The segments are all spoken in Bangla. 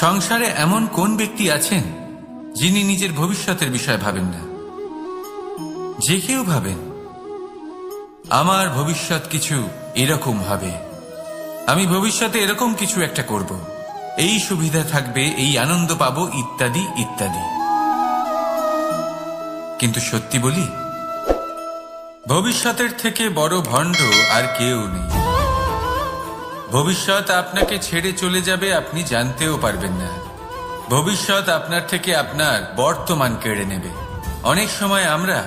সংসারে এমন কোন ব্যক্তি আছেন যিনি নিজের ভবিষ্যতের বিষয়ে ভাবেন না? যে কেউ ভাবেন আমার ভবিষ্যৎ কিছু এরকম হবে, আমি ভবিষ্যতে এরকম কিছু একটা করব, এই সুবিধা থাকবে, এই আনন্দ পাবো, ইত্যাদি ইত্যাদি। কিন্তু সত্যি বলি, ভবিষ্যতের থেকে বড় ভণ্ড আর কেউ নেই। ভবিষ্যৎ আপনাকে ছেড়ে চলে যাবে, আপনি জানতেও পারবেন না। ভবিষ্যৎ আপনার থেকে আপনার বর্তমান কেড়ে নেবে। অনেক সময় আমরা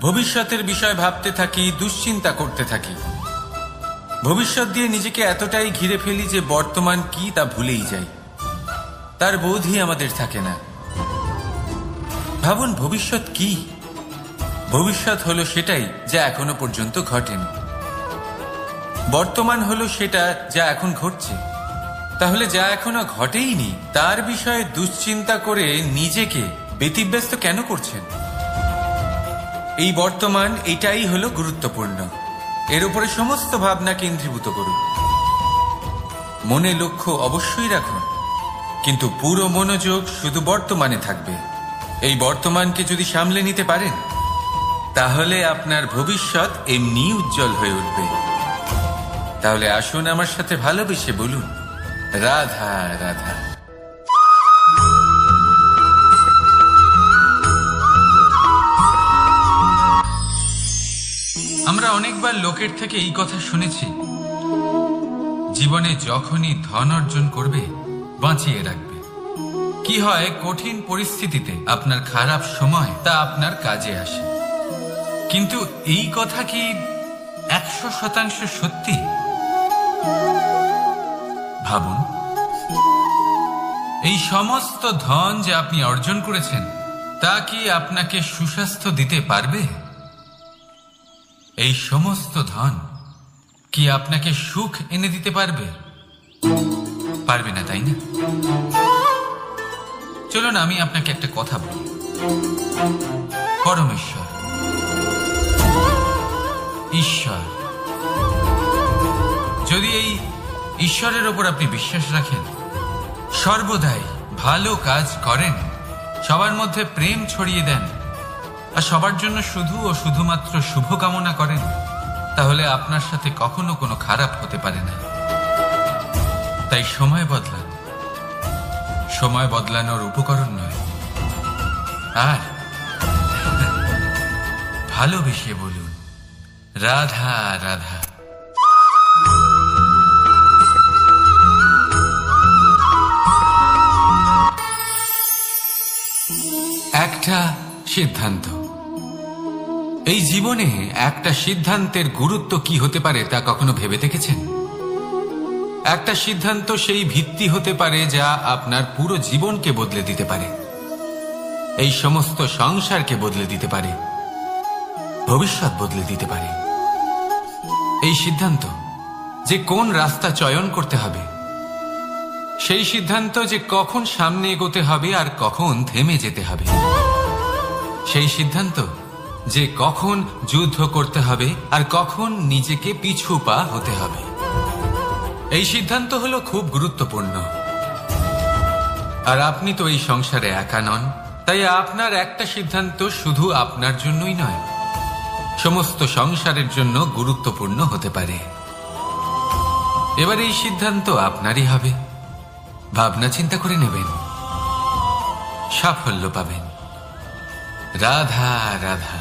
ভবিষ্যতের বিষয় ভাবতে থাকি, দুশ্চিন্তা করতে থাকি, ভবিষ্যৎ দিয়ে নিজেকে এতটাই ঘিরে ফেলি যে বর্তমান কি তা ভুলেই যাই, তার বোধই আমাদের থাকে না। ভাবুন, ভবিষ্যৎ কি? ভবিষ্যৎ হলো সেটাই যা এখনো পর্যন্ত ঘটেনি। বর্তমান হলো সেটা যা এখন ঘটছে। তাহলে যা এখনো ঘটেইনি তার বিষয়ে দুশ্চিন্তা করে নিজেকে ব্যতিব্যস্ত কেন করছেন? এই বর্তমান, এটাই হলো গুরুত্বপূর্ণ। এর উপরে সমস্ত ভাবনা কেন্দ্রীভূত করুন। মনে লক্ষ্য অবশ্যই রাখুন, কিন্তু পুরো মনোযোগ শুধু বর্তমানে থাকবে। এই বর্তমানকে যদি সামলে নিতে পারেন, তাহলে আপনার ভবিষ্যৎ এমনি উজ্জ্বল হয়ে উঠবে। তাহলে আসুন আমার সাথে ভালোবেসে বলুন, রাধা রাধা। আমরা অনেকবার লোকের থেকে এই কথা শুনেছি, জীবনে যখনই ধন অর্জন করবে বাঁচিয়ে রাখবে। কি হয়, কঠিন পরিস্থিতিতে আপনার খারাপ সময় তা আপনার কাজে আসে। কিন্তু এই কথা কি 100% সত্যি? ভাবুন, এই সমস্ত ধন যে আপনি অর্জন করেছেন তা কি আপনাকে সুস্বাস্থ্য দিতে পারবে? এই সমস্ত ধন কি আপনাকে সুখ এনে দিতে পারবে? পারবে না, তাই না? চলুন আমি আপনাকে একটা কথা বলি। পরমেশ্বর, ঈশ্বর, যদি এই ঈশ্বরের ওপর আপনি বিশ্বাস রাখেন, সর্বদাই ভালো কাজ করেন, সবার মধ্যে প্রেম ছড়িয়ে দেন, আর সবার জন্য শুধু ও শুধুমাত্র শুভ কামনা করেন, তাহলে আপনার সাথে কখনো কোনো খারাপ হতে পারে না। তাই সময় বদলান, সময় বদলানোর উপকরণ নয়। আর ভালোবেসে বলুন, রাধা রাধা। একটা সিদ্ধান্ত। এই জীবনে একটা সিদ্ধান্তের গুরুত্ব কি হতে পারে তা কখনো ভেবে দেখেছেন? একটা সিদ্ধান্ত সেই ভিত্তি হতে পারে যা আপনার পুরো জীবনকে বদলে দিতে পারে, এই সমস্ত সংসারকে বদলে দিতে পারে, ভবিষ্যৎ বদলে দিতে পারে। এই সিদ্ধান্ত যে কোন রাস্তা চয়ন করতে হবে, সেই সিদ্ধান্ত যে কখন সামনে এগোতে হবে আর কখন থেমে যেতে হবে, সেই সিদ্ধান্ত যে কখন যুদ্ধ করতে হবে আর কখন নিজেকে পিছু পা হতে হবে। এই সিদ্ধান্ত হলো খুব গুরুত্বপূর্ণ। আর আপনি তো এই সংসারে একা নন, তাই আপনার একটা সিদ্ধান্ত শুধু আপনার জন্যই নয়, সমস্ত সংসারের জন্য গুরুত্বপূর্ণ হতে পারে। এবার এই সিদ্ধান্ত আপনারই হবে। ভাবনা চিন্তা করে নেবেন, সাফল্য পাবেন। রাধা রাধা।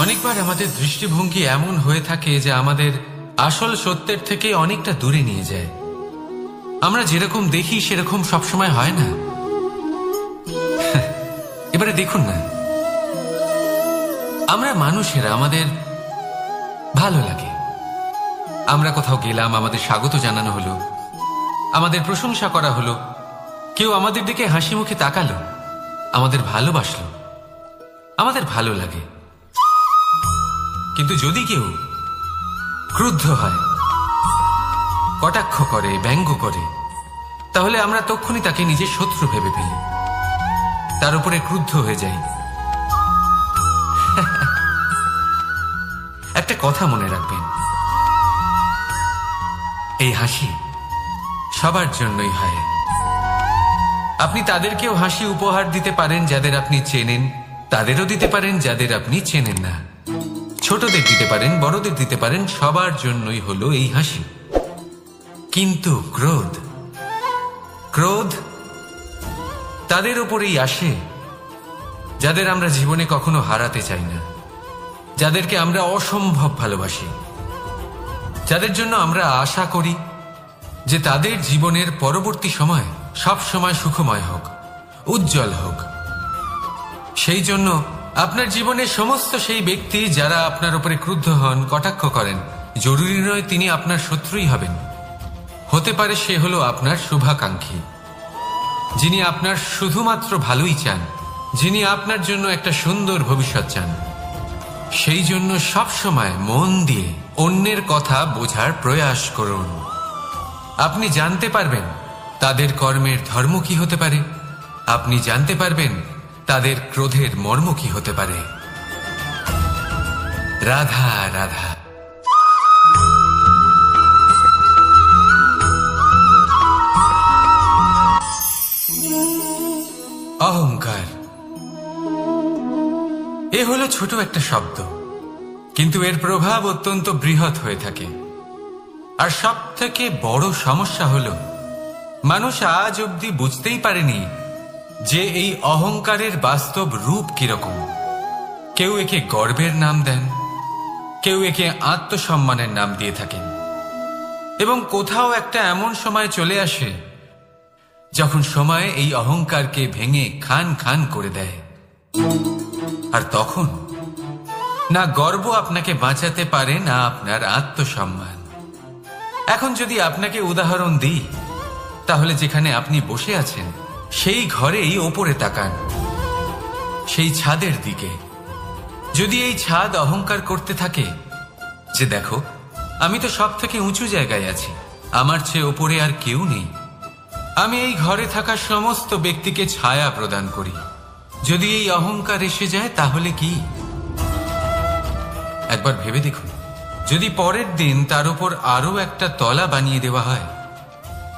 অনেকবার আমাদের দৃষ্টিভঙ্গি এমন হয়ে থাকে যে আমাদের আসল সত্যের থেকে অনেকটা দূরে নিয়ে যায়। আমরা যেরকম দেখি সেরকম সবসময় হয় না। এবারে দেখুন না, আমরা মানুষেরা, আমাদের ভালো লাগে, আমরা কোথাও গেলাম, আমাদের স্বাগত জানানো হলো, আমাদের প্রশংসা করা হলো, কেউ আমাদের দিকে হাসি মুখে তাকালো, আমাদের ভালোবাসলো, আমাদের ভালো লাগে। কিন্তু যদি কেউ ক্রুদ্ধ হয়, কটাক্ষ করে, ব্যঙ্গ করে, তাহলে আমরা তক্ষুনি তাকে নিজের শত্রু ভেবে ফেলি, তার উপরে ক্রুদ্ধ হয়ে যাই। একটা কথা মনে রাখবেন, এই হাসি সবার জন্যই হয়। আপনি তাদেরকেও হাসি উপহার দিতে পারেন যাদের আপনি চেনেন, তাদেরও দিতে পারেন যাদের আপনি চেনেন না। ছোটদের দিতে পারেন, বড়দের দিতে পারেন, সবার জন্যই হলো এই হাসি। কিন্তু ক্রোধ, ক্রোধ তাদের উপরেই আসে যাদের আমরা জীবনে কখনো হারাতে চাই না, যাদেরকে আমরা অসম্ভব ভালোবাসি, যাদের জন্য আমরা আশা করি যে তাদের জীবনের পরবর্তী সময় সব সময় সুখময় হোক, উজ্জ্বল হোক। সেই জন্য আপনার জীবনের সমস্ত সেই ব্যক্তি যারা আপনার উপরে ক্রুদ্ধ হন, কটাক্ষ করেন, জরুরি নয় তিনি আপনার শত্রুই হবেন। হতে পারে সে হলো আপনার শুভাকাঙ্ক্ষী, যিনি আপনার শুধুমাত্র ভালোই চান, যিনি আপনার জন্য একটা সুন্দর ভবিষ্যৎ চান। সেই জন্য সব সময় মন দিয়ে অন্যের কথা বোঝার প্রয়াস করুন। আপনি জানতে পারবেন তাদের কর্মের ধর্ম কি হতে পারে, আপনি জানতে পারবেন তাদের ক্রোধের মর্ম কি হতে পারে। রাধা রাধা। অহংকার এ হলো ছোট একটা শব্দ, কিন্তু এর প্রভাব অত্যন্ত বৃহৎ হয়ে থাকে। আর সব থেকে বড় সমস্যা হলো মানুষ আজ অবধি বুঝতেই পারেনি যে এই অহংকারের বাস্তব রূপ কিরকম। কেউ একে গর্বের নাম দেন, কেউ একে আত্মসম্মানের নাম দিয়ে থাকেন, এবং কোথাও একটা এমন সময় চলে আসে যখন সময় এই অহংকারকে ভেঙে খান খান করে দেয়। আর তখন না গর্ব আপনাকে বাঁচাতে পারে, না আপনার আত্মসম্মান। এখন যদি আপনাকে উদাহরণ দিই, তাহলে যেখানে আপনি বসে আছেন সেই ঘরেই ওপরে তাকান, সেই ছাদের দিকে। যদি এই ছাদ অহংকার করতে থাকে যে দেখো আমি তো সব থেকে উঁচু জায়গায় আছি, আমার চেয়ে ওপরে আর কেউ নেই, আমি এই ঘরে থাকা সমস্ত ব্যক্তিকে ছায়া প্রদান করি, যদি এই অহংকার এসে যায় তাহলে কি? একবার ভেবে দেখুন, যদি পরের দিন তার উপর আরো একটা তলা বানিয়ে দেওয়া হয়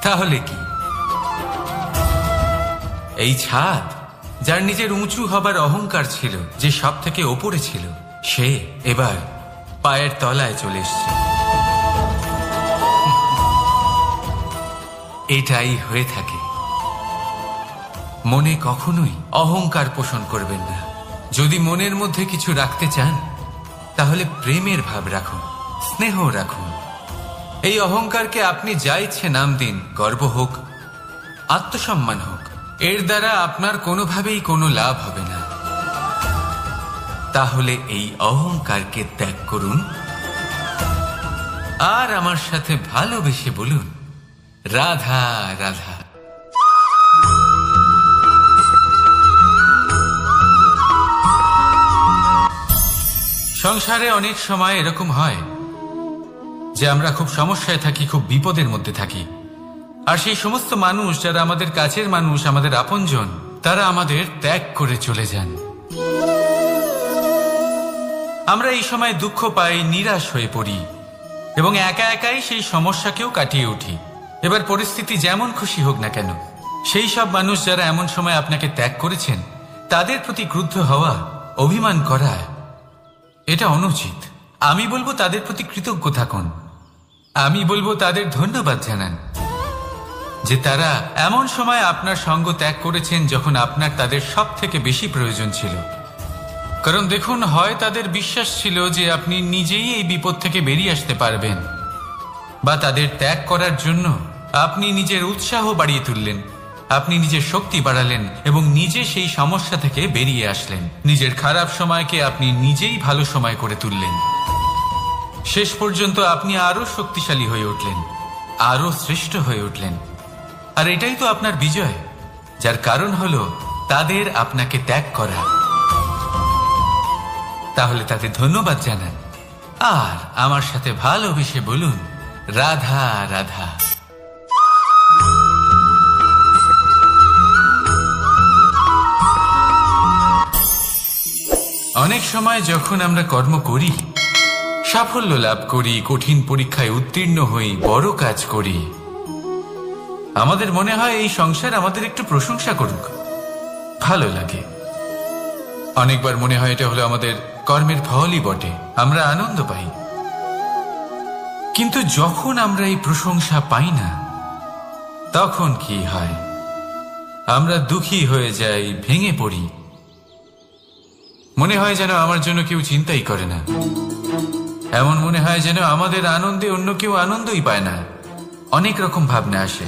তাহলে কি? এই ছাদ যার নিজের উঁচু হবার অহংকার ছিল, যে সব থেকে ওপরে ছিল, সে এবার পায়ের তলায় চলে এসছে। এটাই হয়ে থাকে। মনে কখনোই অহংকার পোষণ করবেন না। যদি মনের মধ্যে কিছু রাখতে চান তাহলে প্রেমের ভাব রাখুন, স্নেহ রাখুন। এই অহংকারকে আপনি যা ইচ্ছে নাম দিন, গর্ব হোক, আত্মসম্মান হোক, এর দ্বারা আপনার কোনোভাবেই কোনো লাভ হবে না। তাহলে এই অহংকারকে ত্যাগ করুন আর আমার সাথে ভালোবেসে বলুন রাধা রাধা। সংসারে অনেক সময় এরকম হয় যে আমরা খুব সমস্যায় থাকি, খুব বিপদের মধ্যে থাকি, আর সেই সমস্ত মানুষ যারা আমাদের কাছের মানুষ, আমাদের আপনজন, তারা আমাদের ত্যাগ করে চলে যান। আমরা এই সময় দুঃখ পাই, নিরাশ হয়ে পড়ি এবং একা একাই সেই সমস্যাকেও কাটিয়ে উঠি। এবার পরিস্থিতি যেমন খুশি হোক না কেন, সেই সব মানুষ যারা এমন সময় আপনাকে ত্যাগ করেছেন তাদের প্রতি ক্রুদ্ধ হওয়া, অভিমান করা, এটা অনুচিত। আমি বলবো তাদের প্রতি কৃতজ্ঞ থাকুন। আমি বলবো তাদের ধন্যবাদ জানান যে তারা এমন সময় আপনার সঙ্গ ত্যাগ করেছেন যখন আপনার তাদের সব থেকে বেশি প্রয়োজন ছিল। কারণ দেখুন, হয় তাদের বিশ্বাস ছিল যে আপনি নিজেই এই বিপদ থেকে বেরিয়ে আসতে পারবেন, বা তাদের ত্যাগ করার জন্য আপনি নিজের উৎসাহ বাড়িয়ে তুললেন, আপনি নিজের শক্তি বাড়ালেন এবং নিজে সেই সমস্যা থেকে বেরিয়ে আসলেন। নিজের খারাপ সময়কে আপনি নিজেই ভালো সময় করে তুললেন। শেষ পর্যন্ত আপনি আরো শক্তিশালী হয়ে উঠলেন, আরো শ্রেষ্ঠ হয়ে উঠলেন। আর এটাই তো আপনার বিজয়, যার কারণ হলো তাদের আপনাকে ত্যাগ করা। তাহলে তাদের ধন্যবাদ জানান আর আমার সাথে ভালোবেসে বলুন রাধা রাধা। অনেক সময় যখন আমরা কর্ম করি সাফল্য লাভ করি, কঠিন পরীক্ষায় উত্তীর্ণ হই, বড় কাজ করি, আমাদের মনে হয় এই সংসার আমাদের একটু প্রশংসা করুক, ভালো লাগে। অনেকবার মনে হয় এটা হলো আমাদের কর্মের ফলই বটে, আমরা আনন্দ পাই। কিন্তু যখন আমরা এই প্রশংসা পাই না, তখন কি হয়? আমরা দুঃখী হয়ে যাই, ভেঙে পড়ি। মনে হয় যেন আমার জন্য কেউ চিন্তাই করে না, এমন মনে হয় যেন আমাদের আনন্দে অন্য কেউ আনন্দই পায় না। অনেক রকম ভাবনা আসে।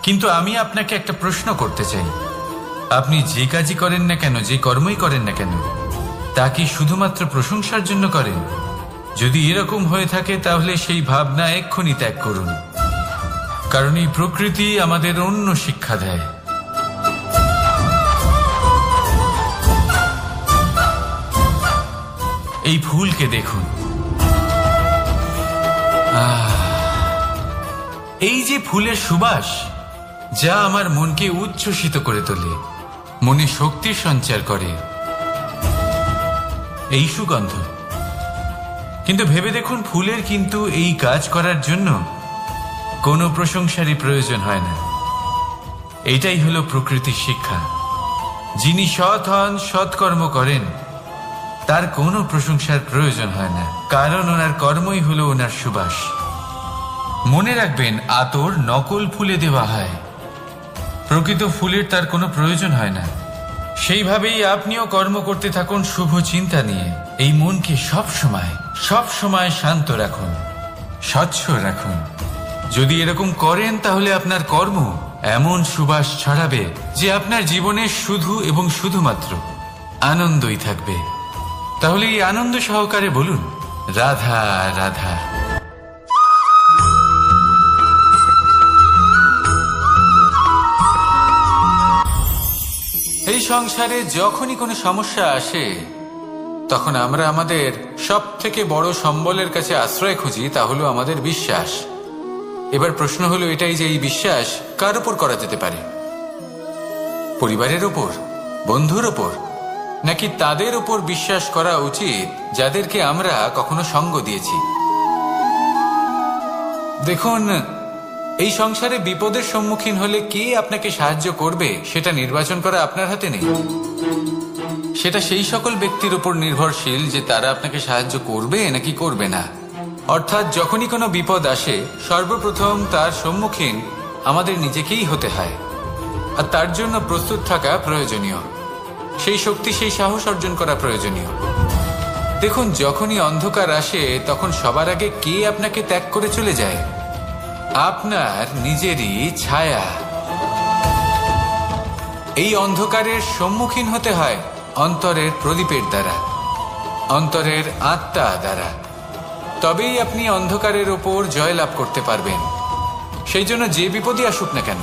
কিন্তু আমি আপনাকে একটা প্রশ্ন করতে চাই, আপনি যে কাজই করেন না কেন, যে কর্মই করেন না কেন, তা কি শুধুমাত্র প্রশংসার জন্য করেন? যদি এরকম হয়ে থাকে তাহলে সেই ভাবনা এক্ষুনি ত্যাগ করুন, কারণ এই প্রকৃতি আমাদের অন্য শিক্ষা দেয়। এই ফুলকে দেখুন, এই যে ফুলের সুবাস, যা আমার মনকে উচ্ছ্বসিত করে তোলে, মনে শক্তির সঞ্চার করে, এই সুগন্ধ। কিন্তু ভেবে দেখুন, ফুলের কিন্তু এই কাজ করার জন্য কোনো প্রশংসারই প্রয়োজন হয় না। এটাই হলো প্রকৃতির শিক্ষা। যিনি সৎ হন, সৎকর্ম করেন, তার কোনো প্রশংসার প্রয়োজন হয় না, কারণ ওনার কর্মই হলো ওনার সুবাস। মনে রাখবেন, আতর নকল ফুলে দেওয়া হয়, প্রকৃত ফুলের তার কোনো প্রয়োজন হয় না। সেইভাবেই আপনিও কর্ম করতে থাকুন শুভ চিন্তা নিয়ে। এই মনকে সব সময় শান্ত রাখুন, স্বচ্ছ রাখুন। যদি এরকম করেন তাহলে আপনার কর্ম এমন সুবাস ছড়াবে যে আপনার জীবনে শুধু এবং শুধুমাত্র আনন্দই থাকবে। তাহলে এই আনন্দ সহকারে বলুন, রাধা রাধা। এই সংসারে যখনই কোনো সমস্যা আসে, তখন আমরা আমাদের সব থেকে বড় সম্বলের কাছে আশ্রয় খুঁজি, তা হলো আমাদের বিশ্বাস। এবার প্রশ্ন হলো এটাই যে এই বিশ্বাস কার উপর করা যেতে পারে? পরিবারের ওপর, বন্ধুর ওপর, নাকি তাদের উপর বিশ্বাস করা উচিত যাদেরকে আমরা কখনো সঙ্গ দিয়েছি? দেখুন, এই সংসারে বিপদের সম্মুখীন হলে কে আপনাকে সাহায্য করবে সেটা নির্বাচন করা আপনার হাতে নেই। সেটা সেই সকল ব্যক্তির উপর নির্ভরশীল যে তারা আপনাকে সাহায্য করবে নাকি করবে না। অর্থাৎ যখনই কোনো বিপদ আসে, সর্বপ্রথম তার সম্মুখীন আমাদের নিজেকেই হতে হয়, আর তার জন্য প্রস্তুত থাকা প্রয়োজনীয়। সেই শক্তি, সেই সাহস অর্জন করা প্রয়োজনীয়। দেখুন, যখনই অন্ধকার আসে তখন সবার আগে কে আপনাকে ত্যাগ করে চলে যায়? আপনার নিজেরই ছায়া। এই অন্ধকারের সম্মুখীন হতে হয় অন্তরের প্রদীপের দ্বারা, অন্তরের আত্মা দ্বারা। তবেই আপনি অন্ধকারের ওপর জয়লাভ করতে পারবেন। সেই জন্য যে বিপদই আসুক না কেন,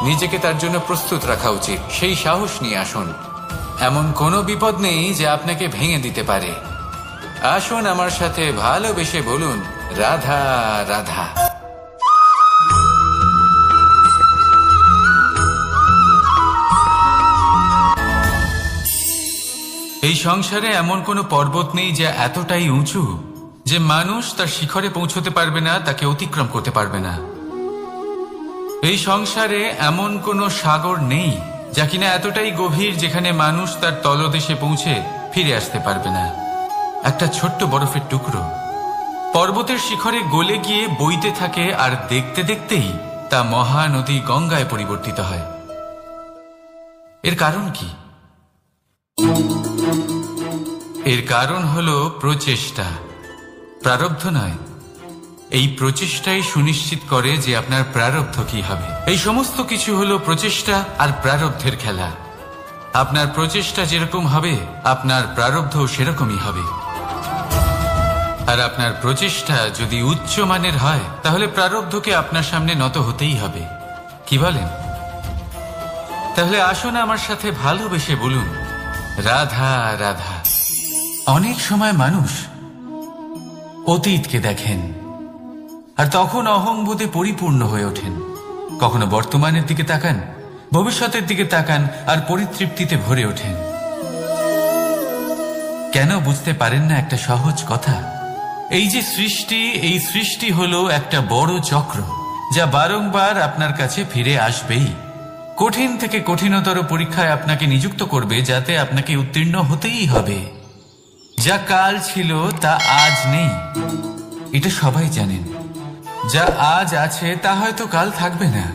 নিজেকে তার জন্য প্রস্তুত রাখা উচিত। সেই সাহস নিয়ে আসুন। এমন কোনো বিপদ নেই যে আপনাকে ভেঙে দিতে পারে। আসুন আমার সাথে ভালোবেসে বলুন, রাধা রাধা। এই সংসারে এমন কোনো পর্বত নেই যা এতটাই উঁচু যে মানুষ তার শিখরে পৌঁছতে পারবে না, তাকে অতিক্রম করতে পারবে না। এই সংসারে এমন কোনো সাগর নেই যা কিনা এতটাই গভীর যেখানে মানুষ তার তলদেশে পৌঁছে ফিরে আসতে পারবে না। একটা ছোট্ট বরফের টুকরো পর্বতের শিখরে গলে গিয়ে বইতে থাকে, আর দেখতে দেখতেই তা মহানদী গঙ্গায় পরিবর্তিত হয়। এর কারণ কি? এর কারণ হলো প্রচেষ্টা, প্রারব্ধ নয়। এই প্রচেষ্টাই সুনিশ্চিত করে যে আপনার প্রারব্ধ কি হবে। এই সমস্ত কিছু হলো প্রচেষ্টা আর প্রারব্ধের খেলা। আপনার প্রচেষ্টা যেরকম হবে, আপনার প্রারব্ধ সেরকমই হবে। আর আপনার প্রচেষ্টা যদি উচ্চ মানের হয়, তাহলে প্রারব্ধকে আপনার সামনে নত হতেই হবে। কি বলেন? তাহলে আসুন আমার সাথে ভালোবেসে বলুন, রাধা রাধা। অনেক সময় মানুষ অতীতকে দেখেন আর তখন অহংবোধে পরিপূর্ণ হয়ে ওঠেন। কখনো বর্তমানের দিকে তাকান, ভবিষ্যতের দিকে তাকান আর পরিতৃপ্তিতে ভরে ওঠেন। কেন বুঝতে পারেন না একটা সহজ কথা? এই যে সৃষ্টি, এই সৃষ্টি হলো একটা বড় চক্র, যা বারংবার আপনার কাছে ফিরে আসবেই। কঠিন থেকে কঠিনতর পরীক্ষায় আপনাকে নিযুক্ত করবে, যাতে আপনাকে উত্তীর্ণ হতেই হবে। যা কাল ছিল তা আজ নেই, এটা সবাই জানেন। যা আজ আছে তা হয়তো কাল থাকবে না,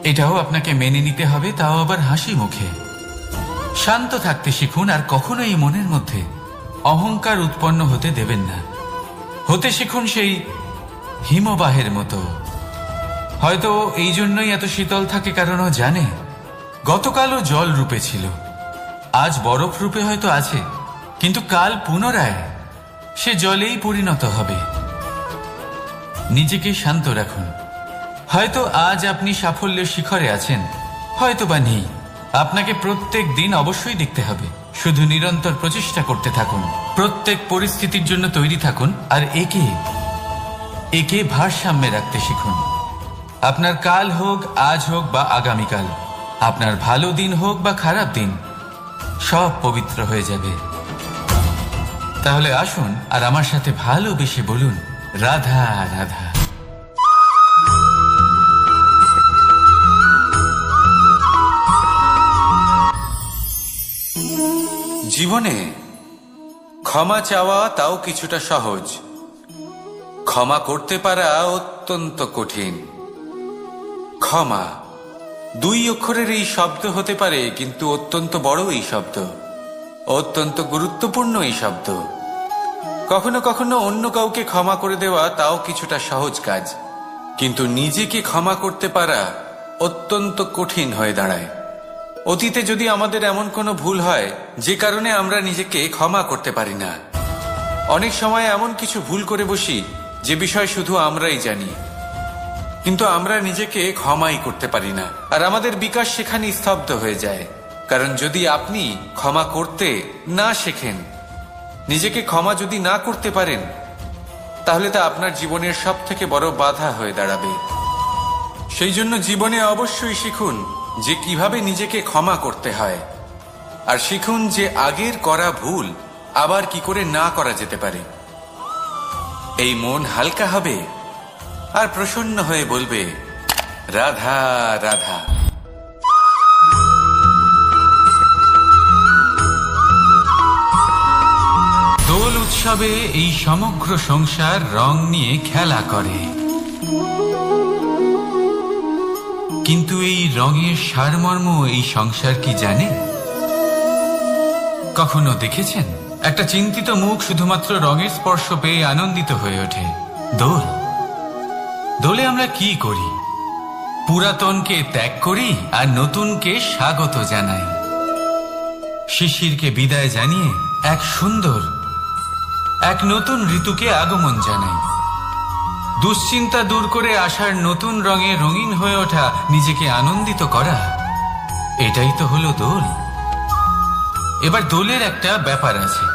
এটাও আপনাকে মেনে নিতে হবে, তাও আবার হাসি মুখে। শান্ত থাকতে শিখুন, আর কখনোই মনের মধ্যে অহংকার উৎপন্ন হতে দেবেন না। হতে শিখুন সেই হিমবাহের মতো। হয়তো এই জন্যই এত শীতল থাকে, কারণ ও জানে গতকালও জল রূপে ছিল, আজ বরফ রূপে হয়তো আছে, কিন্তু কাল পুনরায় সে জলেই পরিণত হবে। নিজেকে শান্ত রাখুন। হয়তো আজ আপনি সাফল্যের শিখরে আছেন, হয়তো বা নেই। আপনাকে প্রত্যেক দিন অবশ্যই দেখতে হবে। শুধু নিরন্তর প্রচেষ্টা করতে থাকুন, প্রত্যেক পরিস্থিতির জন্য তৈরি থাকুন, আর একে ভারসাম্যে রাখতে শিখুন। আপনার কাল হোক, আজ হোক বা আগামীকাল, আপনার ভালো দিন হোক বা খারাপ দিন, সব পবিত্র হয়ে যাবে। তাহলে আসুন আর আমার সাথে ভালোবেসে বলুন, রাধা রাধা। জীবনে ক্ষমা চাওয়া তাও কিছুটা সহজ, ক্ষমা করতে পারা অত্যন্ত কঠিন। ক্ষমা 2 অক্ষরের এই শব্দ হতে পারে, কিন্তু অত্যন্ত বড় এই শব্দ, অত্যন্ত গুরুত্বপূর্ণ এই শব্দ। কখনো কখনো অন্য কাউকে ক্ষমা করে দেওয়া তাও কিছুটা সহজ কাজ, কিন্তু নিজেকে ক্ষমা করতে পারা অত্যন্ত কঠিন হয়ে দাঁড়ায়। অতীতে যদি আমাদের এমন কোনো ভুল হয় যে কারণে আমরা নিজেকে ক্ষমা করতে পারি না, অনেক সময় এমন কিছু ভুল করে বসি যে বিষয় শুধু আমরাই জানি, কিন্তু আমরা নিজেকে ক্ষমাই করতে পারি না, আর আমাদের বিকাশ সেখানে স্তব্ধ হয়ে যায়। কারণ যদি আপনি ক্ষমা করতে না শেখেন, নিজেকে ক্ষমা যদি না করতে পারেন, তাহলে তা আপনার জীবনের সবথেকে বড় বাধা হয়ে দাঁড়াবে। সেই জন্য জীবনে অবশ্যই শিখুন যে কিভাবে নিজেকে ক্ষমা করতে হয়, আর শিখুন যে আগের করা ভুল আবার কি করে না করা যেতে পারে। এই মন হালকা হবে আর প্রসন্ন হয়ে বলবে, রাধা রাধা। দোল উৎসবে এই সমগ্র সংসার রং নিয়ে খেলা করে, কিন্তু এই রঙের সারমর্ম এই সংসার কি জানে? কখনো দেখেছেন একটা চিন্তিত মুখ শুধুমাত্র রঙের স্পর্শ পেয়ে আনন্দিত হয়ে ওঠে? দোলে আমরা কি করি? পুরাতনকে ত্যাগ করি আর নতুনকে স্বাগত জানাই। শিশিরকে বিদায় জানিয়ে এক নতুন ঋতুকে আগমন জানাই। দুশ্চিন্তা দূর করে আসার নতুন রঙে রঙিন হয়ে ওঠা, নিজেকে আনন্দিত করা, এটাই তো হলো দোল। এবার দোলের একটা ব্যাপার আছে,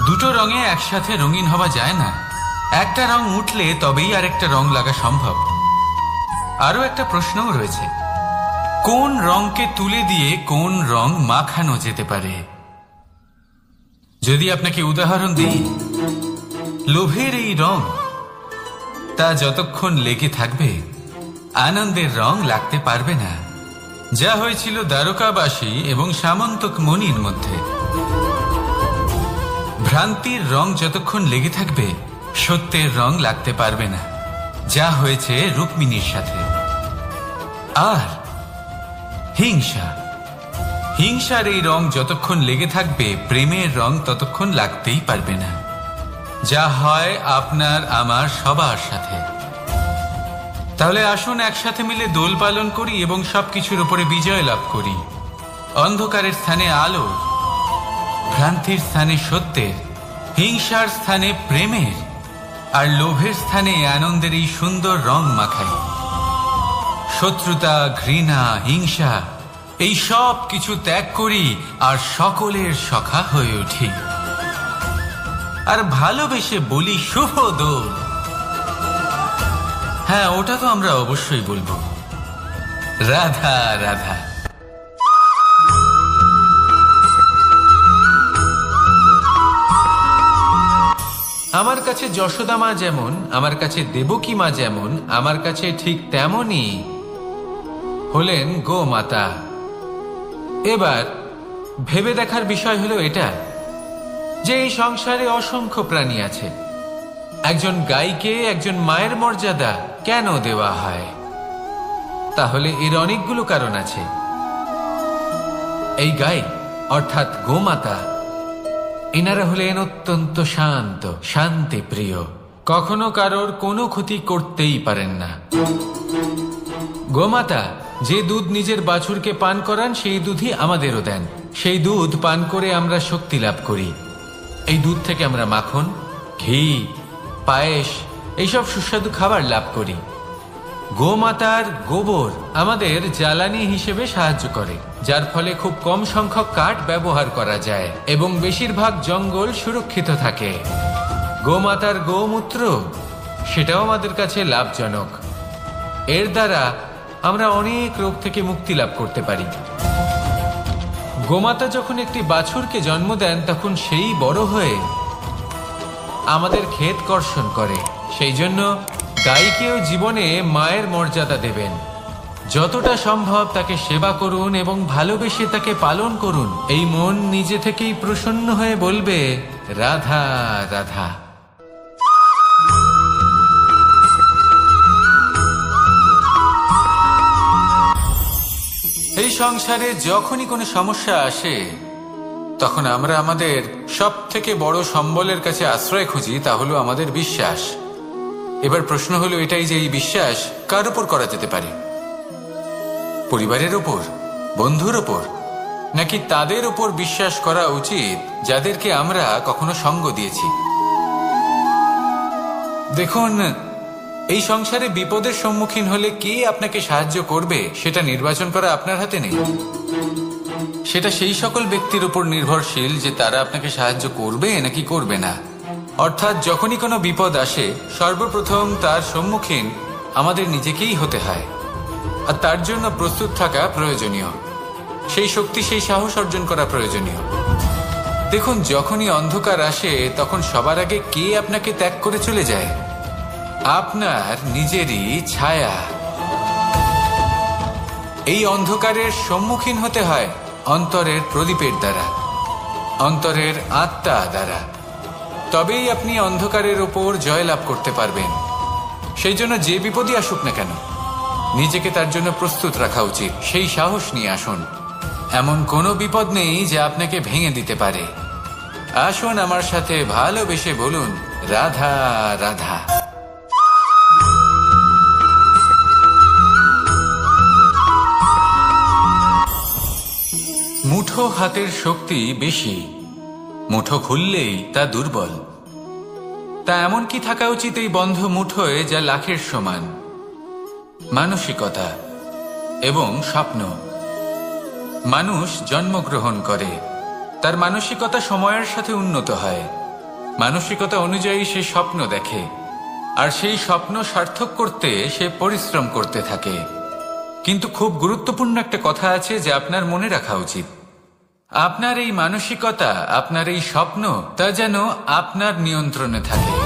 দুটো রঙে একসাথে রঙিন হওয়া যায় না। একটা রং উঠলে তবেই আরেকটা রং লাগা সম্ভব। আরো একটা প্রশ্নও রয়েছে, কোন রংকে তুলে দিয়ে কোন রং মাখানো যেতে পারে? যদি আপনাকে উদাহরণ দিই, লোভের এই রং, তা যতক্ষণ লেগে থাকবে আনন্দের রং লাগতে পারবে না। যা হয়েছিল দ্বারকাবাসী এবং সামন্তক মণির মধ্যে। ভ্রান্তির রং যতক্ষণ লেগে থাকবে সত্যের রং লাগতে পারবে না, যা হয়েছে রুক্মিণীর সাথে। আর হিংসার এই রং যতক্ষণ লেগে থাকবে প্রেমের রং ততক্ষণ লাগতেই পারবে না, যা হয় আপনার আমার সবার সাথে। তাহলে আসুন একসাথে মিলে দোল পালন করি এবং সবকিছুর উপরে বিজয় লাভ করি। অন্ধকারের স্থানে আলো, ভ্রান্তির স্থানে সত্যের, হিংসার স্থানে প্রেমের, আর লোভের স্থানে আনন্দের এই সুন্দর রং মাখাই। শত্রুতা, ঘৃণা, হিংসা এই সব কিছু ত্যাগ করি আর সকলের সখা হয়ে উঠি, আর ভালোবেসে বলি শুভ দোল। হ্যাঁ, ওটা তো আমরা অবশ্যই বলবো, রাধা রাধা। আমার কাছে যশোদা মা যেমন, আমার কাছে দেবকী মা যেমন, আমার কাছে ঠিক তেমনই হলেন গোমাতা। এবার ভেবে দেখার বিষয় হলো এটা যে এই সংসারে অসংখ্য প্রাণী আছে, একজন গাইকে একজন মায়ের মর্যাদা কেন দেওয়া হয়? তাহলে এর অনেকগুলো কারণ আছে। এই গাই অর্থাৎ গোমাতা, এনারা হলেন অত্যন্ত শান্ত, শান্তি প্রিয়, কখনো কারোর কোনো ক্ষতি করতেই পারেন না। গোমাতা যে দুধ নিজের বাছুরকে পান করান সেই দুধই আমাদেরও দেন। সেই দুধ পান করে আমরা শক্তি লাভ করি। এই দুধ থেকে আমরা মাখন, ঘি, পায়েস এইসব সুস্বাদু খাবার লাভ করি। গোমাতার গোবর আমাদের জ্বালানি হিসেবে সাহায্য করে, যার ফলে খুব কম সংখ্যক কাঠ ব্যবহার করা যায় এবং বেশিরভাগ জঙ্গল সুরক্ষিত থাকে। গোমাতার গোমূত্র সেটাও আমাদের কাছে লাভজনক। এর দ্বারা আমরা অনেক রোগ থেকে মুক্তি লাভ করতে পারি। গোমাতা যখন একটি বাছুরকে জন্ম দেন তখন সেই বড় হয়ে আমাদের ক্ষেত কর্ষণ করে। সেই জন্য গাইকেও জীবনে মায়ের মর্যাদা দেবেন। যতটা সম্ভব তাকে সেবা করুন এবং ভালোবেসে তাকে পালন করুন। এই মন নিজে থেকেই প্রসন্ন হয়ে বলবে, রাধা রাধা। এই সংসারে যখনই কোনো সমস্যা আসে তখন আমরা আমাদের সব থেকে বড় সম্বলের কাছে আশ্রয় খুঁজি, তা হলো আমাদের বিশ্বাস। এবার প্রশ্ন হলো এটাই যে এই বিশ্বাস কার উপর করা যেতে পারে? পরিবারের উপর, বন্ধুর উপর, নাকি তাদের উপর বিশ্বাস করা উচিত যাদেরকে আমরা কখনো সঙ্গ দিয়েছি? দেখুন, এই সংসারে বিপদের সম্মুখীন হলে কে আপনাকে সাহায্য করবে সেটা নির্বাচন করা আপনার হাতে নেই। সেটা সেই সকল ব্যক্তির উপর নির্ভরশীল যে তারা আপনাকে সাহায্য করবে নাকি করবে না। অর্থাৎ যখনই কোনো বিপদ আসে সর্বপ্রথম তার সম্মুখীন আমাদের নিজেকেই হতে হয়, আর তার জন্য প্রস্তুত থাকা প্রয়োজনীয়। সেই শক্তি, সেই সাহস অর্জন করা প্রয়োজনীয়। দেখুন, যখনই অন্ধকার আসে তখন সবার আগে কে আপনাকে ত্যাগ করে চলে যায়? আপনার নিজেরই ছায়া। এই অন্ধকারের সম্মুখীন হতে হয় অন্তরের প্রদীপের দ্বারা, অন্তরের আত্মা দ্বারা। তবেই আপনি অন্ধকারের ওপর জয়লাভ করতে পারবেন। সেই জন্য যে বিপদই আসুক না কেন নিজেকে তার জন্য প্রস্তুত রাখা উচিত। সেই সাহস নিয়ে আসুন। এমন কোনো বিপদ নেই যা আপনাকে ভেঙে দিতে পারে। আসুন আমার সাথে ভালোবেসে বলুন, রাধা রাধা। মুঠো হাতের শক্তি বেশি, মুঠো খুললেই তা দুর্বল। তা এমন কি থাকা উচিত এই বন্ধ মুঠোয় যা লাখের সমান? মানসিকতা এবং স্বপ্ন। মানুষ জন্মগ্রহণ করে, তার মানসিকতা সময়ের সাথে উন্নত হয়। মানসিকতা অনুযায়ী সে স্বপ্ন দেখে, আর সেই স্বপ্ন সার্থক করতে সে পরিশ্রম করতে থাকে। কিন্তু খুব গুরুত্বপূর্ণ একটা কথা আছে যা আপনার মনে রাখা উচিত। আপনার এই মানসিকতা, আপনার এই স্বপ্ন, তা যেন আপনার নিয়ন্ত্রণে থাকে।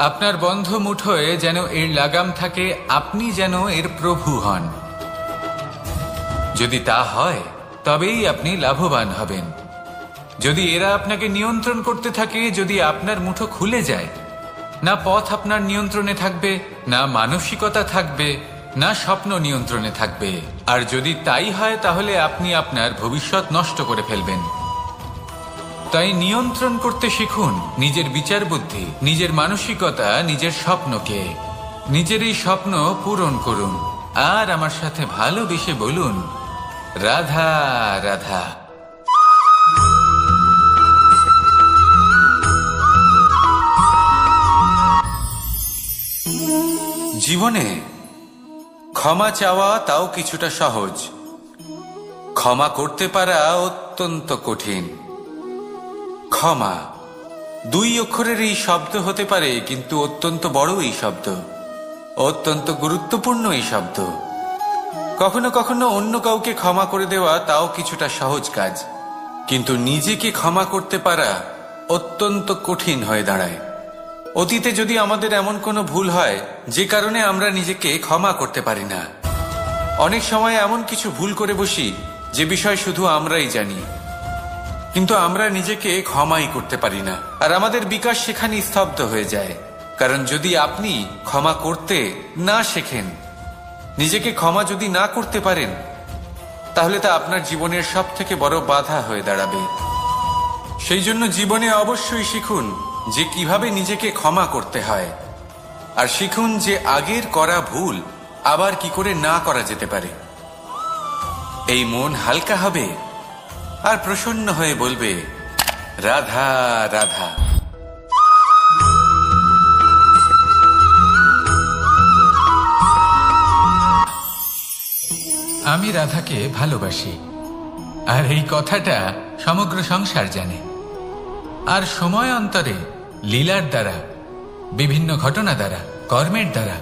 আপনার বন্ধ মুঠোয় যেন এর লাগাম থাকে, আপনি যেন এর প্রভু হন। যদি তা হয় তবেই আপনি লাভবান হবেন। যদি এরা আপনাকে নিয়ন্ত্রণ করতে থাকে, যদি আপনার মুঠো খুলে যায়, না পথ আপনার নিয়ন্ত্রণে থাকবে, না মানসিকতা থাকবে, না স্বপ্ন নিয়ন্ত্রণে থাকবে। আর যদি তাই হয় তাহলে আপনি আপনার ভবিষ্যৎ নষ্ট করে ফেলবেন। তাই নিয়ন্ত্রণ করতে শিখুন নিজের বিচার বুদ্ধি, নিজের মানসিকতা, নিজের স্বপ্নকে। নিজের এই স্বপ্ন পূরণ করুন আর আমার সাথে ভালোবেসে বলুন, রাধা রাধা। জীবনে ক্ষমা চাওয়া তাও কিছুটা সহজ, ক্ষমা করতে পারা অত্যন্ত কঠিন। ক্ষমা দুই অক্ষরের এই শব্দ হতে পারে, কিন্তু অত্যন্ত বড় এই শব্দ, অত্যন্ত গুরুত্বপূর্ণ এই শব্দ। কখনো কখনো অন্য কাউকে ক্ষমা করে দেওয়া তাও কিছুটা সহজ কাজ, কিন্তু নিজেকে ক্ষমা করতে পারা অত্যন্ত কঠিন হয়ে দাঁড়ায়। অতীতে যদি আমাদের এমন কোনো ভুল হয় যে কারণে আমরা নিজেকে ক্ষমা করতে পারি না, অনেক সময় এমন কিছু ভুল করে বসি যে বিষয় শুধু আমরাই জানি, কিন্তু আমরা নিজেকে ক্ষমাই করতে পারি না, আর আমাদের বিকাশ সেখানে স্তব্ধ হয়ে যায়। কারণ যদি আপনি ক্ষমা করতে না শেখেন, নিজেকে ক্ষমা যদি না করতে পারেন, তাহলে তা আপনার জীবনের সব থেকে বড় বাধা হয়ে দাঁড়াবে। সেই জন্য জীবনে অবশ্যই শিখুন যে কিভাবে নিজেকে ক্ষমা করতে হয়, আর শিখুন যে আগের করা ভুল আবার কি করে না করা যেতে পারে। এই মন হালকা হবে আর প্রসন্ন হয়ে বলবে, রাধা রাধা। আমি রাধাকে ভালোবাসি, আর এই কথাটা সমগ্র সংসার জানে। আর সময় অন্তরে লীলার দ্বারা, বিভিন্ন ঘটনা দ্বারা, কর্মের দ্বারা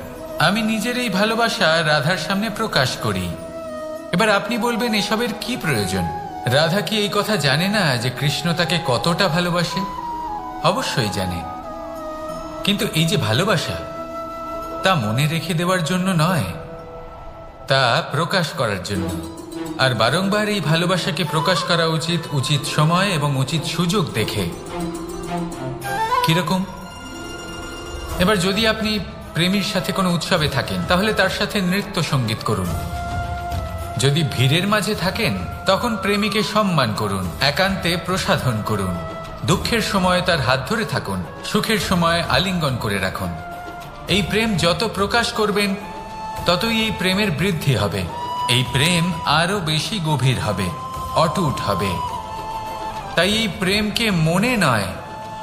আমি নিজের এই ভালোবাসা রাধার সামনে প্রকাশ করি। এবার আপনি বলবেন, এসবের কি প্রয়োজন? রাধা কি এই কথা জানে না যে কৃষ্ণ তাকে কতটা ভালোবাসে? অবশ্যই জানে, কিন্তু এই যে ভালোবাসা, তা মনে রেখে দেওয়ার জন্য নয়, তা প্রকাশ করার জন্য। আর বারংবার এই ভালোবাসাকে প্রকাশ করা উচিত, উচিত সময় এবং উচিত সুযোগ দেখে। কিরকম? এবার যদি আপনি প্রেমীর সাথে কোনো উৎসবে থাকেন, তাহলে তার সাথে নৃত্য সঙ্গীত করুন। যদি ভিড়ের মাঝে থাকেন, তখন প্রেমীকে সম্মান করুন, একান্তে প্রসাধন করুন। দুঃখের সময় তার হাত ধরে থাকুন, সুখের সময় আলিঙ্গন করে রাখুন। এই প্রেম যত প্রকাশ করবেন, ততই এই প্রেমের বৃদ্ধি হবে। এই প্রেম আরো বেশি গভীর হবে, অটুট হবে। তাই এই প্রেমকে মনে নয়,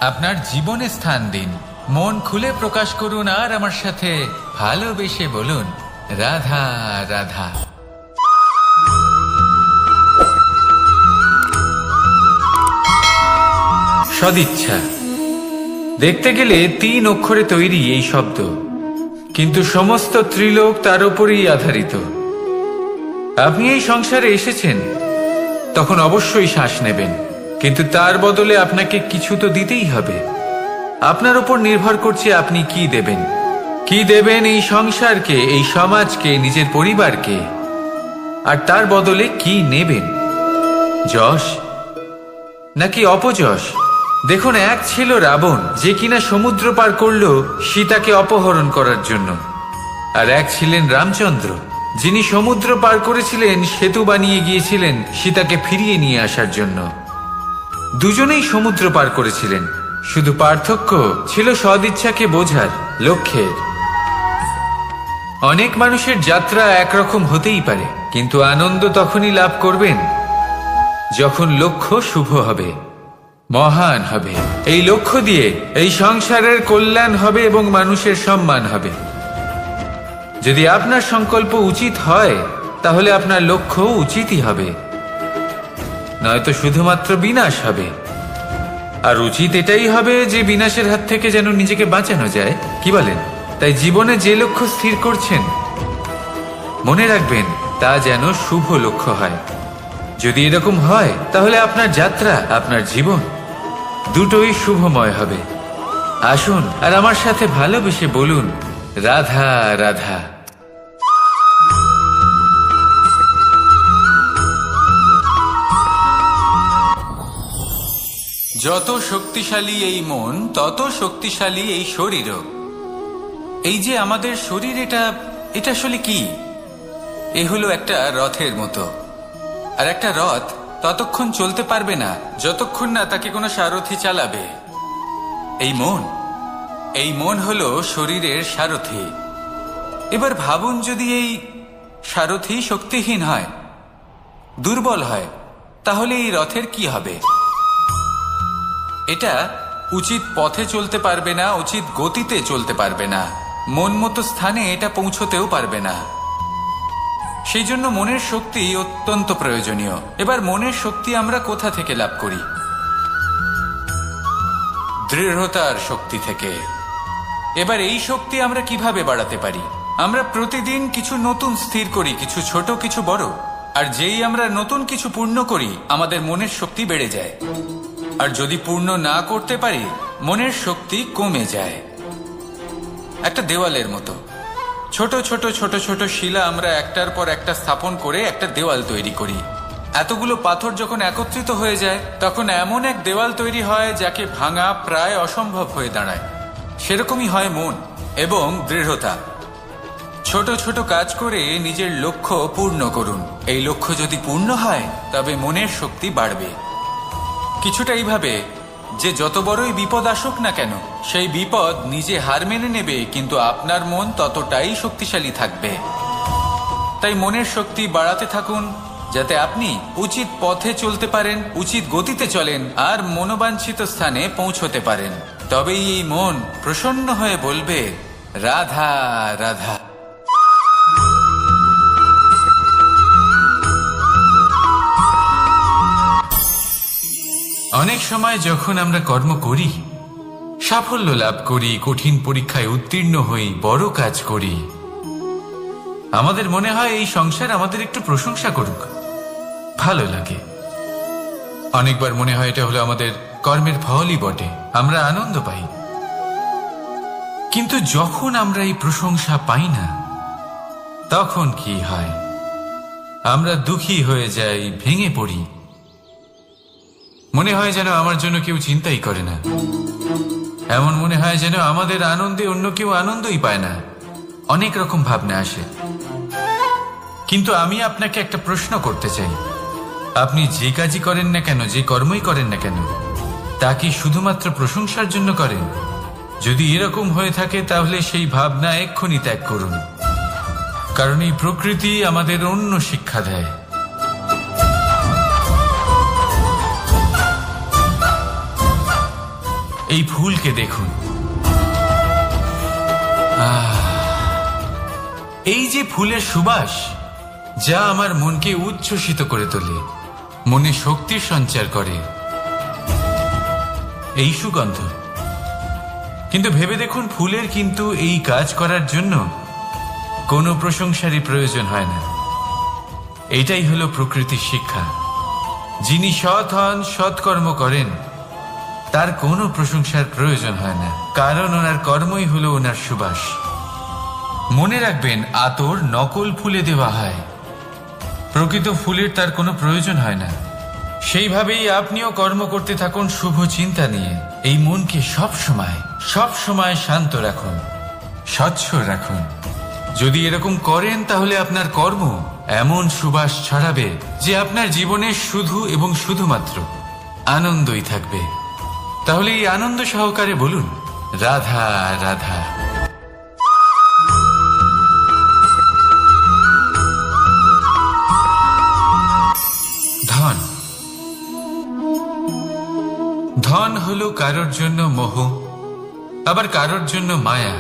আপনার জীবনে স্থান দিন। মন খুলে প্রকাশ করুন, আর আমার সাথে ভালোবেসে বলুন, রাধা রাধা। সদিচ্ছা দেখতে গেলে 3 অক্ষরে তৈরি এই শব্দ, কিন্তু সমস্ত ত্রিলোক তার উপরেই আধারিত। আপনি এই সংসারে এসেছেন, তখন অবশ্যই শ্বাস নেবেন, কিন্তু তার বদলে আপনাকে কিছু তো দিতেই হবে। আপনার উপর নির্ভর করছে আপনি কি দেবেন। কি দেবেন এই সংসারকে, এই সমাজকে, নিজের পরিবারকে, আর তার বদলে কি নেবেন? যশ নাকি অপযশ? দেখুন, এক ছিল রাবণ, যে কিনা সমুদ্র পার করলো সীতাকে অপহরণ করার জন্য, আর এক ছিলেন রামচন্দ্র, যিনি সমুদ্র পার করেছিলেন, সেতু বানিয়ে গিয়েছিলেন সীতাকে ফিরিয়ে নিয়ে আসার জন্য। দুজনেই সমুদ্র পার করেছিলেন, শুধু পার্থক্য ছিল সদিচ্ছাকে বোঝার, লক্ষ্যের। অনেক মানুষের যাত্রা একরকম হতেই পারে, কিন্তু আনন্দ তখনই লাভ করবেন যখন লক্ষ্য শুভ হবে, মহান হবে। এই লক্ষ্য দিয়ে এই সংসারের কল্যাণ হবে এবং মানুষের সম্মান হবে। যদি আপনার সংকল্প উচিত হয়, তাহলে আপনার লক্ষ্য উচিতই হবে, নয়তো শুধুমাত্র বিনাশ হবে। আর উচিত এটাই হবে যে বিনাশের হাত থেকে যেন নিজেকে বাঁচানো যায়, কি বলেন? তাই জীবনে যে লক্ষ্য স্থির করছেন, মনে রাখবেন তা যেন শুভ লক্ষ্য হয়। যদি এরকম হয়, তাহলে আপনার যাত্রা, আপনার জীবন দুটোই শুভময় হবে। আসুন আর আমার সাথে ভালোবেসে বলুন, রাধা রাধা। যত শক্তিশালী এই মন, তত শক্তিশালী এই শরীরও। এই যে আমাদের শরীর, এটা আসলে কি? এ হলো একটা রথের মতো। আর একটা রথ ততক্ষণ চলতে পারবে না যতক্ষণ না তাকে কোনো সারথি চালাবে। এই মন হলো শরীরের সারথি। এবার ভাবুন, যদি এই সারথি শক্তিহীন হয়, দুর্বল হয়, তাহলে এই রথের কি হবে? এটা উচিত পথে চলতে পারবে না, উচিত গতিতে চলতে পারবে না, মন মতো স্থানে এটা পৌঁছতেও পারবে না। সেই জন্য মনের শক্তি অত্যন্ত প্রয়োজনীয়। এবার মনের শক্তি আমরা কোথা থেকে লাভ করি? দৃঢ়তার শক্তি থেকে। এবার এই শক্তি আমরা কিভাবে বাড়াতে পারি? আমরা প্রতিদিন কিছু নতুন স্থির করি, কিছু ছোট, কিছু বড়। আর যেই আমরা নতুন কিছু পূর্ণ করি, আমাদের মনের শক্তি বেড়ে যায়। আর যদি পূর্ণ না করতে পারি, মনের শক্তি কমে যায়। একটা দেওয়ালের মতো। ছোট ছোট ছোট ছোট শিলা আমরা একটার পর একটা স্থাপন করে একটা দেওয়াল তৈরি করি। এতগুলো পাথর যখন একত্রিত হয়ে যায় তখন এমন এক দেওয়াল তৈরি হয় যাকে ভাঙা প্রায় অসম্ভব হয়ে দাঁড়ায়। সেরকমই হয় মন এবং দৃঢ়তা। ছোট ছোট কাজ করে নিজের লক্ষ্য পূর্ণ করুন। এই লক্ষ্য যদি পূর্ণ হয় তবে মনের শক্তি বাড়বে। কিছুটা এইভাবে যে যত বড়ই বিপদ আসুক না কেন সেই বিপদ নিজে হার মেনে নেবে, কিন্তু আপনার মন ততটাই শক্তিশালী থাকবে। তাই মনের শক্তি বাড়াতে থাকুন যাতে আপনি উচিত পথে চলতে পারেন, উচিত গতিতে চলেন আর মনোবাঞ্ছিত স্থানে পৌঁছতে পারেন। তবেই এই মন প্রসন্ন হয়ে বলবে, রাধা রাধা। অনেক সময় যখন আমরা কর্ম করি, সাফল্য লাভ করি, কঠিন পরীক্ষায় উত্তীর্ণ হই, বড় কাজ করি, আমাদের মনে হয় এই সংসার আমাদের একটু প্রশংসা করুক, ভালো লাগে। অনেকবার মনে হয় এটা হলো আমাদের কর্মের ফলই বটে, আমরা আনন্দ পাই। কিন্তু যখন আমরা এই প্রশংসা পাই না তখন কি হয়? আমরা দুঃখী হয়ে যাই, ভেঙে পড়ি। মনে হয় যেন আমার জন্য কেউ চিন্তাই করে না। এমন মনে হয় যেন আমাদের আনন্দে অন্য কেউ আনন্দই পায় না। অনেক রকম ভাবনা আসে। কিন্তু আমি আপনাকে একটা প্রশ্ন করতে চাই, আপনি যে কাজই করেন না কেন, যে কর্মই করেন না কেন, তা কি শুধুমাত্র প্রশংসার জন্য করেন? যদি এরকম হয়ে থাকে তাহলে সেই ভাবনা এক্ষুনি ত্যাগ করুন। কারণ এই প্রকৃতি আমাদের অন্য শিক্ষা দেয়। এই ফুলকে দেখুন, এই যে ফুলের সুবাস, যা আমার মনকে উচ্ছ্বসিত করে তোলে, মনে শক্তির সঞ্চার করে, এই সুগন্ধ। কিন্তু ভেবে দেখুন, ফুলের কিন্তু এই কাজ করার জন্য কোনো প্রশংসারই প্রয়োজন হয় না। এটাই হলো প্রকৃতির শিক্ষা। যিনি সৎ হন, সৎকর্ম করেন, তার কোনো প্রশংসার প্রয়োজন হয় না, কারণ ওনার কর্মই হলো ওনার সুবাস। মনে রাখবেন, আতর নকল ফুলে দেওয়া হয়, প্রকৃত ফুলের তার কোনো প্রয়োজন হয় না। সেইভাবেই আপনিও কর্ম করতে থাকুন শুভ চিন্তা নিয়ে। এই মনকে সব সময় শান্ত রাখুন, স্বচ্ছ রাখুন। যদি এরকম করেন তাহলে আপনার কর্ম এমন সুবাস ছড়াবে যে আপনার জীবনে শুধু এবং শুধুমাত্র আনন্দই থাকবে। তাহলে এই আনন্দ সহকারে বলুন, রাধা রাধা। ধন, ধন হলো কারোর জন্য মোহ, আবার কারোর জন্য মায়া,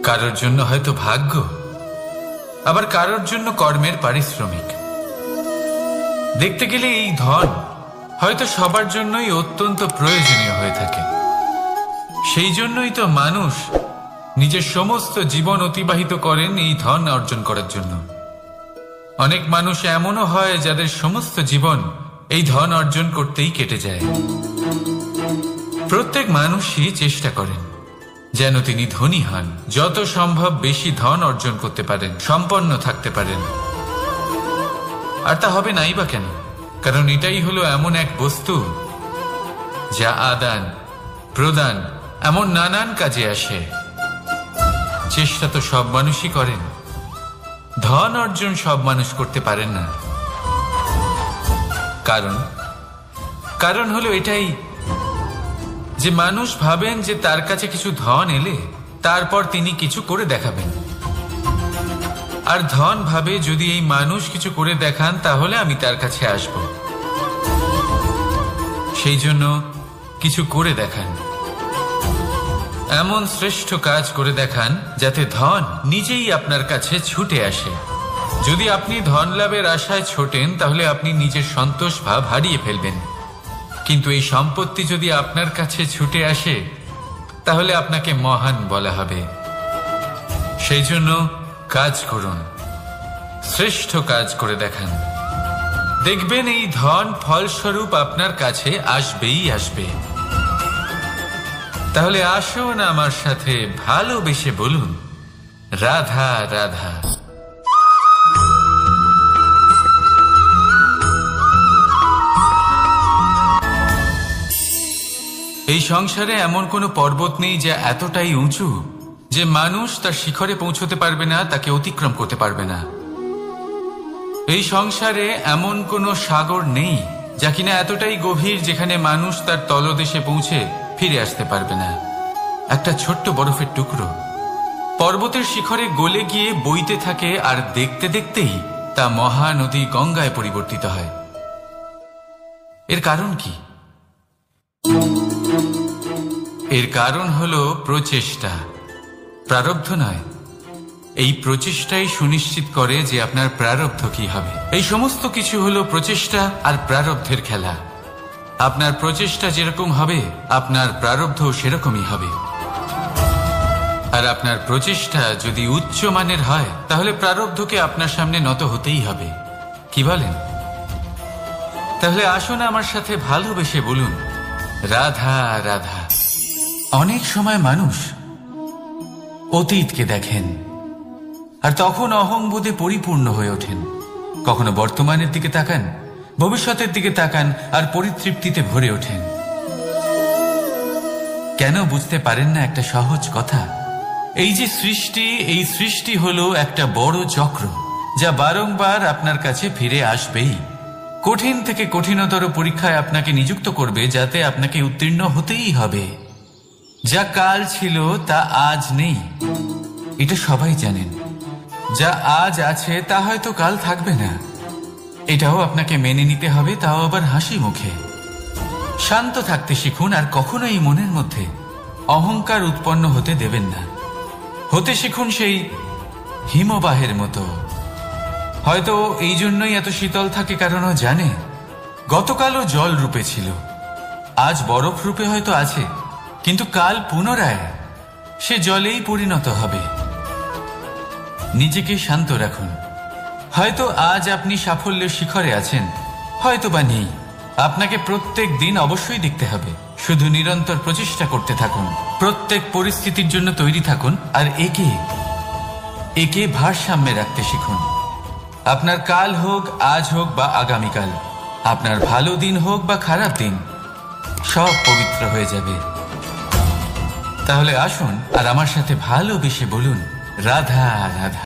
কারোর জন্য হয়তো ভাগ্য, আবার কারোর জন্য কর্মের পারিশ্রমিক। দেখতে গেলে এই ধন হয়তো সবার জন্যই অত্যন্ত প্রয়োজনীয় হয়ে থাকে। সেই জন্যই তো মানুষ নিজের সমস্ত জীবন অতিবাহিত করেন এই ধন অর্জন করার জন্য। অনেক মানুষ এমনও হয় যাদের সমস্ত জীবন এই ধন অর্জন করতেই কেটে যায়। প্রত্যেক মানুষই চেষ্টা করেন যেন তিনি ধনী হন, যত সম্ভব বেশি ধন অর্জন করতে পারেন, সম্পন্ন থাকতে পারেন। আর তা হবে নাই বা কেন? কারণ এটাই হলো এমন এক বস্তু যা আদান প্রদান এমন নানান কাজে আসে। চেষ্টা তো সব মানুষই করেন, ধন অর্জন সব মানুষ করতে পারেন না। কারণ হলো এটাই যে মানুষ ভাবেন যে তার কাছে কিছু ধন এলে তারপর তিনি কিছু করে দেখাবেন, আর ধন ভাবে যদি এই মানুষ কিছু করে দেখান তাহলে আমি তার কাছে আসব। সেই জন্য কিছু করে দেখান, এমন শ্রেষ্ঠ কাজ করে দেখান যাতে ধন নিজেই আপনার কাছে ছুটে আসে। যদি আপনি ধন লাভের আশায় ছোটেন তাহলে আপনি নিজের সন্তোষ ভাব হারিয়ে ফেলবেন। কিন্তু এই সম্পত্তি যদি আপনার কাছে ছুটে আসে তাহলে আপনাকে মহান বলা হবে। সেই জন্য কাজ করুন, শ্রেষ্ঠ কাজ করে দেখান, দেখবেন এই ধন ফলস্বরূপ আপনার কাছে আসবেই আসবে। তাহলে আসুন আমার সাথে ভালোবেসে বলুন, রাধা রাধা। এই সংসারে এমন কোনো পর্বত নেই যা এতটাই উঁচু যে মানুষ তার শিখরে পৌঁছতে পারবে না, তাকে অতিক্রম করতে পারবে না। এই সংসারে এমন কোনো সাগর নেই যা কিনা এতটাই গভীর যেখানে মানুষ তার তলদেশে পৌঁছে ফিরে আসতে পারবে না। একটা ছোট্ট বরফের টুকরো পর্বতের শিখরে গলে গিয়ে বইতে থাকে, আর দেখতে দেখতেই তা মহানদী গঙ্গায় পরিবর্তিত হয়। এর কারণ কি? এর কারণ হলো প্রচেষ্টা, প্রারব্ধ নয়। এই প্রচেষ্টাই সুনিশ্চিত করে যে আপনার প্রারব্ধ কি হবে। এই সমস্ত কিছু হলো প্রচেষ্টা আর প্রারব্ধের খেলা। আপনার প্রচেষ্টা যেরকম হবে আপনার প্রারব্ধ সেরকমই হবে। আর আপনার প্রচেষ্টা যদি উচ্চ মানের হয় তাহলে প্রারব্ধকে আপনার সামনে নত হতেই হবে। কি বলেন? তাহলে আসুন আমার সাথে ভালোবেসে বলুন, রাধা রাধা। অনেক সময় মানুষ অতীতকে দেখেন আর তখন অহংবোধে পরিপূর্ণ হয়ে ওঠেন। কখনো বর্তমানের দিকে তাকান, ভবিষ্যতের দিকে তাকান আর পরিতৃপ্তিতে ভরে ওঠেন। কেন বুঝতে পারেন না একটা সহজ কথা? এই যে সৃষ্টি, এই সৃষ্টি হলো একটা বড় চক্র যা বারংবার আপনার কাছে ফিরে আসবেই। কঠিন থেকে কঠিনতর পরীক্ষায় আপনাকে নিযুক্ত করবে, যাতে আপনাকে উত্তীর্ণ হতেই হবে। যা কাল ছিল তা আজ নেই, এটা সবাই জানেন। যা আজ আছে তা হয়তো কাল থাকবে না, এটাও আপনাকে মেনে নিতে হবে, তাও আবার হাসি মুখে। শান্ত থাকতে শিখুন আর কখনোই মনের মধ্যে অহংকার উৎপন্ন হতে দেবেন না। হতে শিখুন সেই হিমবাহের মতো। হয়তো এই জন্যই এত শীতল থাকে, কারণ ও জানে গতকালও জল রূপে ছিল, আজ বরফ রূপে হয়তো আছে, কিন্তু কাল পুনরায় সে জলেই পরিণত হবে। নিজেকে শান্ত রাখুন। হয়তো আজ আপনি সাফল্যের শিখরে আছেন, হয়তো বা নেই। আপনাকে প্রত্যেক দিন অবশ্যই দেখতে হবে। শুধু নিরন্তর প্রচেষ্টা করতে থাকুন, প্রত্যেক পরিস্থিতির জন্য তৈরি থাকুন, আর একে ভারসাম্যে রাখতে শিখুন। আপনার কাল হোক, আজ হোক বা আগামীকাল, আপনার ভালো দিন হোক বা খারাপ দিন, সব পবিত্র হয়ে যাবে। তাহলে আসুন আর আমার সাথে ভালোবেসে বলুন, রাধা রাধা।